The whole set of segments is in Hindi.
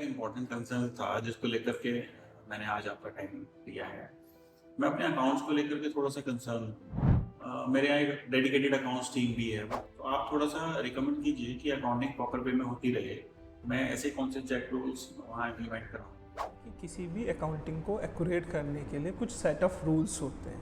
इम्पोर्टेंट कंसर्न था जिसको लेकर के मैंने आज आपका टाइम दिया है। मैं अपने अकाउंट्स को लेकर के थोड़ा सा कंसर्न हूँ। मेरे यहाँ एक डेडिकेटेड अकाउंट्स टीम भी है, तो आप थोड़ा सा रिकमेंड कीजिए कि अकाउंटिंग प्रॉपर वे में होती रहे। मैं ऐसे कौन से चेक रूल्स वहाँ इम्प्लीमेंट कराऊँ कि किसी भी अकाउंटिंग को एक्यूरेट करने के लिए कुछ सेट ऑफ रूल्स होते हैं।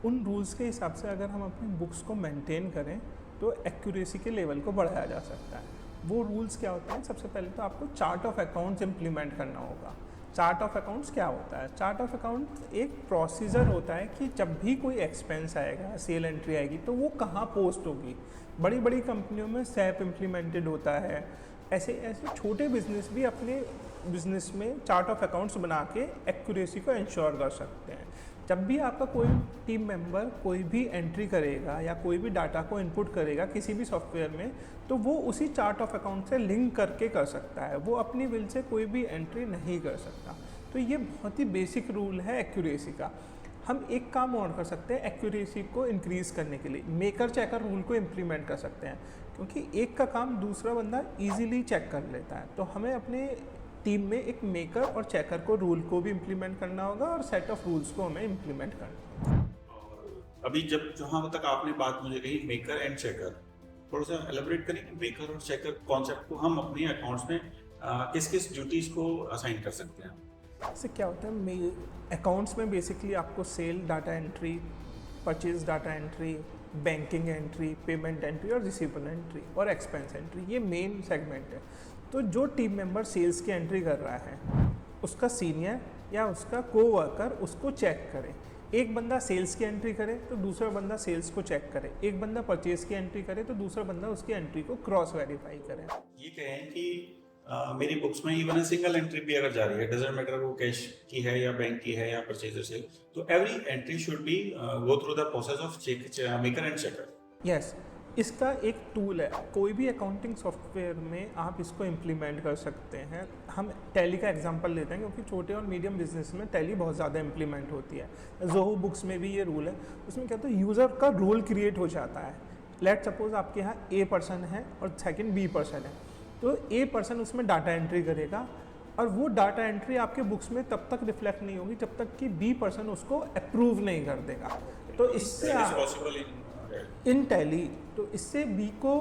उन रूल्स के हिसाब से अगर हम अपनी बुक्स को मेंटेन करें तो एक्यूरेसी के लेवल को बढ़ाया जा सकता है। वो रूल्स क्या होते हैं? सबसे पहले तो आपको चार्ट ऑफ अकाउंट्स इम्प्लीमेंट करना होगा। चार्ट ऑफ अकाउंट्स क्या होता है? चार्ट ऑफ अकाउंट एक प्रोसीजर होता है कि जब भी कोई एक्सपेंस आएगा, सेल एंट्री आएगी, तो वो कहाँ पोस्ट होगी। बड़ी बड़ी कंपनियों में सैप इम्प्लीमेंटेड होता है। ऐसे ऐसे छोटे बिजनेस भी अपने बिजनेस में चार्ट ऑफ अकाउंट्स बना के एक्यूरेसी को इंश्योर कर सकते हैं। जब भी आपका कोई टीम मेंबर कोई भी एंट्री करेगा या कोई भी डाटा को इनपुट करेगा किसी भी सॉफ्टवेयर में, तो वो उसी चार्ट ऑफ अकाउंट से लिंक करके कर सकता है। वो अपनी विल से कोई भी एंट्री नहीं कर सकता। तो ये बहुत ही बेसिक रूल है एक्यूरेसी का। हम एक काम और कर सकते हैं एक्यूरेसी को इंक्रीज़ करने के लिए, मेकर चेकर रूल को इम्प्लीमेंट कर सकते हैं, क्योंकि एक का काम दूसरा बंदा ईजिली चेक कर लेता है। तो हमें अपने टीम में एक मेकर और चेकर को रूल को भी इम्प्लीमेंट करना होगा और सेट ऑफ रूल्स को हमें इम्प्लीमेंट करना होगा। अभी जहाँ तक आपने बात मुझे कही मेकर एंड चेकर, थोड़ा सा एलाबोरेट करेंगे मेकर और चेकर कॉन्सेप्ट को हम अपने अकाउंट्स में किस किस ड्यूटीज को असाइन कर सकते हैं? इससे क्या होता है, अकाउंट्स में बेसिकली आपको sale data entry, purchase data entry, banking entry, payment entry और रिसीवेबल एंट्री और एक्सपेंस एंट्री, ये मेन सेगमेंट है। तो जो टीम मेंबर सेल्स की एंट्री कर रहा है, उसका सीनियर या उसका कोवर्कर उसको चेक करे। एक बंदा सेल्स की एंट्री करे तो दूसरा बंदा सेल्स को चेक करे। एक बंदा परचेज की एंट्री करे तो दूसरा बंदा उसकी एंट्री को क्रॉस वेरीफाई करे। ये कहें कि मेरी बुक्स में इवन सिंगल एंट्री भी अगर जा रही है, डजंट मैटर वो कैश की है या बैंक की है या परचेजर से, तो every entry should be go through the process of maker and checker. Yes, इसका एक टूल है, कोई भी अकाउंटिंग सॉफ्टवेयर में आप इसको इम्प्लीमेंट कर सकते हैं। हम टैली का एग्जांपल लेते हैं क्योंकि छोटे और मीडियम बिजनेस में टैली बहुत ज़्यादा इम्प्लीमेंट होती है। ज़ोहो बुक्स में भी ये रूल है। उसमें क्या होता है, यूज़र का रोल क्रिएट हो जाता है। लेट सपोज आपके यहाँ ए पर्सन है और सेकंड बी पर्सन है, तो ए पर्सन उसमें डाटा एंट्री करेगा और वो डाटा एंट्री आपके बुक्स में तब तक रिफ्लेक्ट नहीं होगी जब तक कि बी पर्सन उसको अप्रूव नहीं कर देगा। तो इससे इन टैली, तो इससे बी को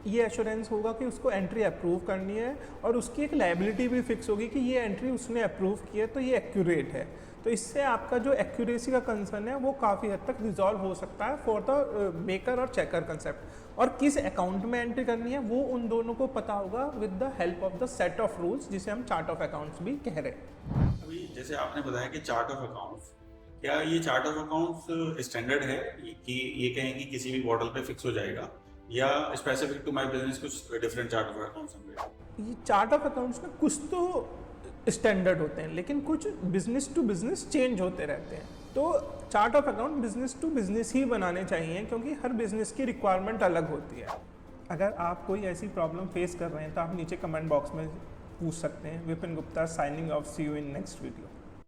ये एश्योरेंस होगा कि उसको एंट्री अप्रूव करनी है और उसकी एक लायबिलिटी भी फिक्स होगी कि ये एंट्री उसने अप्रूव की है तो ये एक्यूरेट है। तो इससे आपका जो एक्यूरेसी का कंसर्न है वो काफ़ी हद तक रिजॉल्व हो सकता है फॉर द मेकर और चेकर कंसेप्ट। और किस अकाउंट में एंट्री करनी है वो उन दोनों को पता होगा with the help of the set of rules, जिसे हम चार्ट ऑफ अकाउंट्स भी कह रहे हैं। अभी जैसे आपने बताया कि चार्ट ऑफ अकाउंट्स, क्या ये चार्ट ऑफ अकाउंट्स स्टैंडर्ड है कि ये कहें कि किसी भी मॉडल पे फिक्स हो जाएगा, या स्पेसिफिक टू माय बिजनेस कुछ डिफरेंट चार्ट ऑफ अकाउंट्स होंगे? ये चार्ट ऑफ अकाउंट्स में कुछ तो स्टैंडर्ड होते हैं लेकिन कुछ बिजनेस टू बिजनेस चेंज होते रहते हैं। तो chart of account business to business ही बनाने चाहिए क्योंकि हर बिजनेस की रिक्वायरमेंट अलग होती है। अगर आप कोई ऐसी प्रॉब्लम फेस कर रहे हैं तो आप नीचे कमेंट बॉक्स में पूछ सकते हैं। Vipin Gupta signing off, see you in next video.